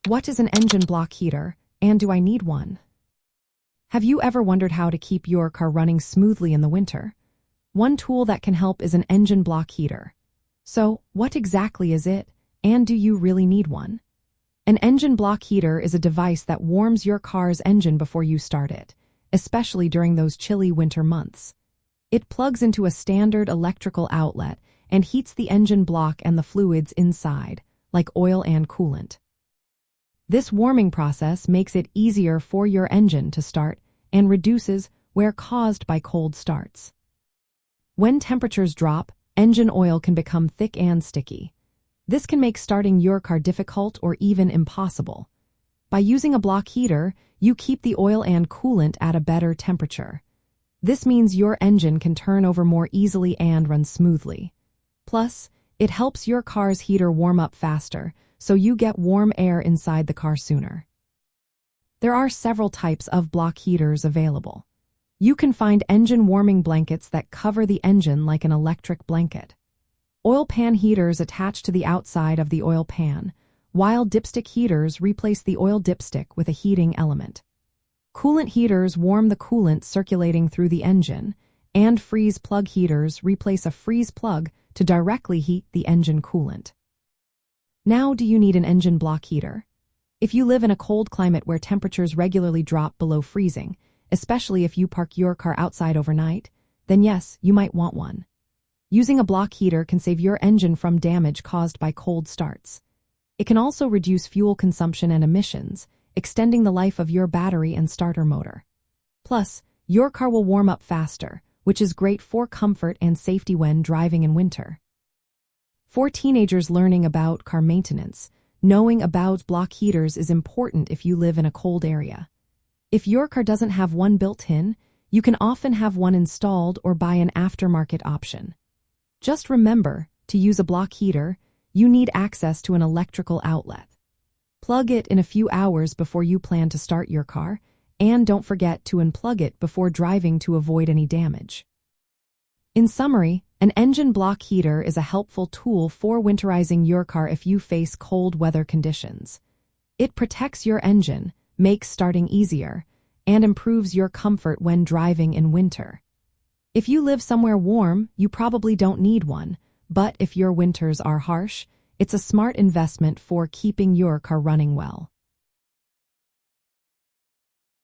What is an engine block heater, and do I need one? Have you ever wondered how to keep your car running smoothly in the winter? One tool that can help is an engine block heater. So, what exactly is it, and do you really need one? An engine block heater is a device that warms your car's engine before you start it, especially during those chilly winter months. It plugs into a standard electrical outlet and heats the engine block and the fluids inside, like oil and coolant. This warming process makes it easier for your engine to start and reduces wear caused by cold starts. When temperatures drop, engine oil can become thick and sticky. This can make starting your car difficult or even impossible. By using a block heater, you keep the oil and coolant at a better temperature. This means your engine can turn over more easily and run smoothly. Plus, it helps your car's heater warm up faster, so you get warm air inside the car sooner. There are several types of block heaters available. You can find engine warming blankets that cover the engine like an electric blanket. Oil pan heaters attach to the outside of the oil pan, while dipstick heaters replace the oil dipstick with a heating element. Coolant heaters warm the coolant circulating through the engine, and freeze plug heaters replace a freeze plug to directly heat the engine coolant. Now, do you need an engine block heater? If you live in a cold climate where temperatures regularly drop below freezing, especially if you park your car outside overnight, then yes, you might want one. Using a block heater can save your engine from damage caused by cold starts. It can also reduce fuel consumption and emissions, extending the life of your battery and starter motor. Plus, your car will warm up faster, which is great for comfort and safety when driving in winter. For teenagers learning about car maintenance, knowing about block heaters is important if you live in a cold area. If your car doesn't have one built in, you can often have one installed or buy an aftermarket option. Just remember, to use a block heater, you need access to an electrical outlet. Plug it in a few hours before you plan to start your car, and don't forget to unplug it before driving to avoid any damage. In summary, an engine block heater is a helpful tool for winterizing your car if you face cold weather conditions. It protects your engine, makes starting easier, and improves your comfort when driving in winter. If you live somewhere warm, you probably don't need one, but if your winters are harsh, it's a smart investment for keeping your car running well.